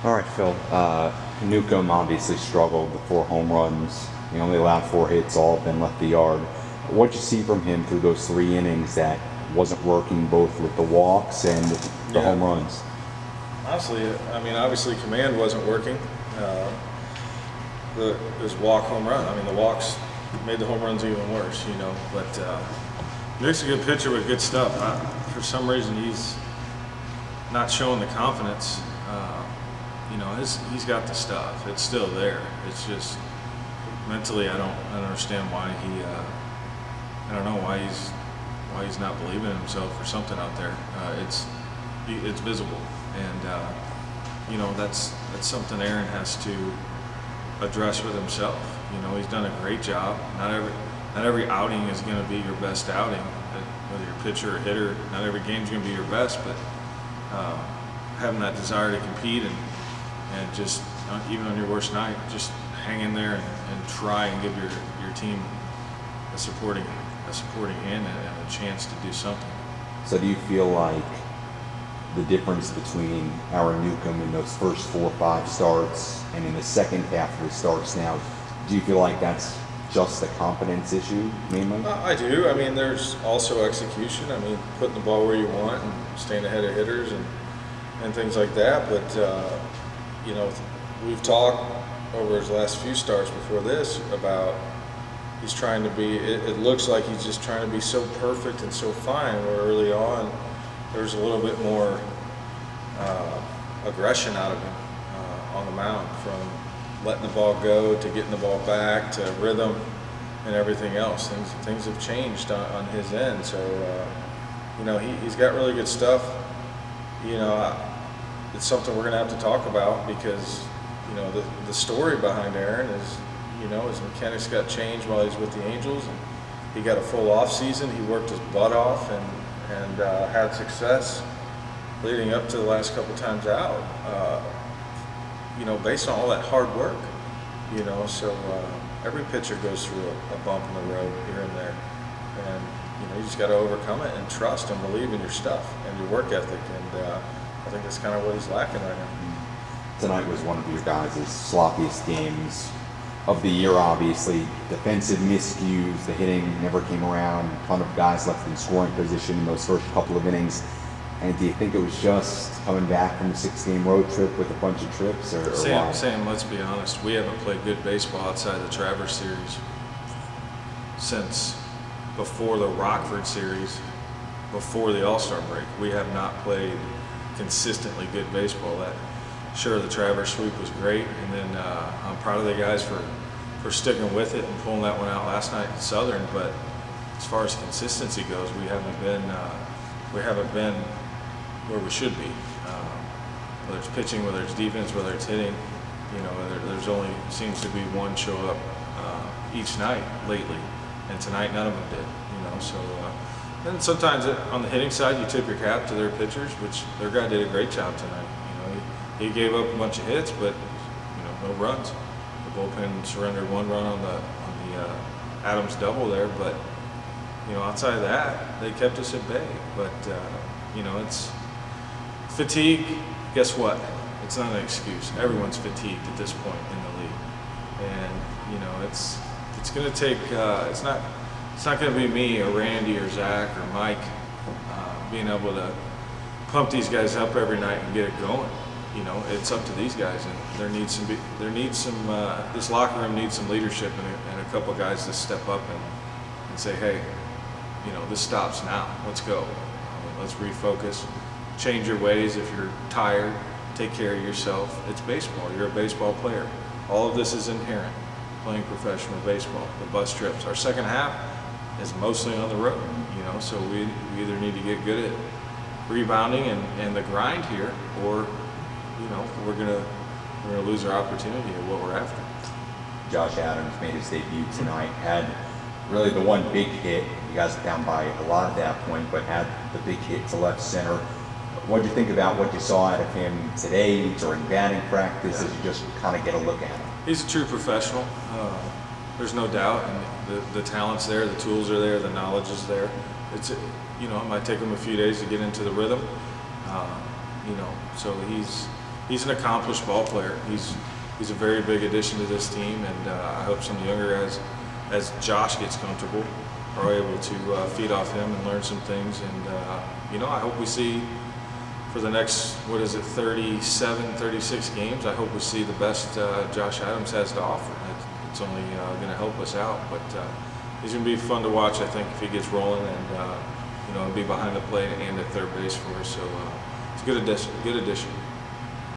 All right, Phil. Newcomb obviously struggled with 4 home runs. He only allowed 4 hits, all of them left the yard. What'd you see from him through those 3 innings that wasn't working, both with the walks and the Yeah. home runs? Honestly, I mean, obviously command wasn't working. Uh, his walk home run. I mean, the walks made the home runs even worse, you know. But Nick's a good pitcher with good stuff. For some reason, he's not showing the confidence. You know, he's got the stuff. It's still there. It's just mentally, I don't understand why he. I don't know why he's not believing in himself or something out there. It's visible, and you know that's something Aaron has to address with himself. You know, he's done a great job. Not every outing is going to be your best outing, whether you're pitcher or hitter. Not every game's going to be your best, but having that desire to compete and just even on your worst night, just hang in there and try and give your team a supporting hand and a chance to do something. So do you feel like the difference between Aaron Newcomb in those first 4 or 5 starts and in the second half of the starts now, do you feel like that's just a confidence issue mainly? I do. I mean, there's also execution. I mean, putting the ball where you want and staying ahead of hitters and things like that. But you know, we've talked over his last few starts before this about he's trying to be. It looks like he's just trying to be so perfect and so fine. Where early on, there's a little bit more aggression out of him on the mound, from letting the ball go to getting the ball back to rhythm and everything else. Things have changed on his end. So you know, he's got really good stuff. You know, it's something we're going to have to talk about because you know the story behind Aaron is, you know, his mechanics got changed while he's with the Angels, and he got a full off season. He worked his butt off and had success leading up to the last couple times out. You know, based on all that hard work. You know, so every pitcher goes through a bump in the road here and there, and you know, you just got to overcome it and trust and believe in your stuff and your work ethic. And I think that's kind of what he's lacking right now. Tonight was one of your guys' sloppiest games of the year, obviously. Defensive miscues, the hitting never came around, a ton of guys left in scoring position in those first couple of innings. And do you think it was just coming back from a 6-game road trip with a bunch of trips, or why? Sam, let's be honest, we haven't played good baseball outside the Travers series since before the Rockford series, before the All-Star break. We have not played consistently good baseball. Sure, the Travers sweep was great, and then I'm proud of the guys for sticking with it and pulling that one out last night at Southern. But as far as consistency goes, we haven't been where we should be. Whether it's pitching, whether it's defense, whether it's hitting, you know, there's only seems to be one show up each night lately, and tonight none of them did. You know, so. And sometimes on the hitting side, you tip your cap to their pitchers, which their guy did a great job tonight. You know, he gave up a bunch of hits, but you know, no runs. The bullpen surrendered 1 run on the Adams double there, but you know, outside of that, they kept us at bay. But you know, it's fatigue. Guess what? It's not an excuse. Everyone's fatigued at this point in the league, and you know, it's going to take. It's not going to be me or Randy or Zach or Mike being able to pump these guys up every night and get it going. You know, it's up to these guys, and this locker room needs some leadership and a couple guys to step up and say, hey, you know, this stops now. Let's go. Let's refocus. Change your ways. If you're tired, take care of yourself. It's baseball. You're a baseball player. All of this is inherent. Playing professional baseball, the bus trips. Our second half is mostly on the road, you know, so we either need to get good at rebounding and the grind here, or you know, we're gonna lose our opportunity at what we're after. Josh Adams made his debut tonight, had really the one big hit. You guys were down by a lot at that point, but had the big hit to left center. What did you think about what you saw out of him today during batting practice, as you just kind of get a look at him? He's a true professional. There's no doubt, and the talent's there, the tools are there, the knowledge is there. It's, you know, it might take him a few days to get into the rhythm. You know, so he's an accomplished ball player. He's a very big addition to this team, and I hope some younger guys, as Josh gets comfortable, are able to feed off him and learn some things. And I hope we see for the next 37, 36 games. I hope we see the best Josh Adams has to offer. It's only going to help us out, but he's going to be fun to watch, I think, if he gets rolling, and be behind the plate and at third base for us. So it's a good addition.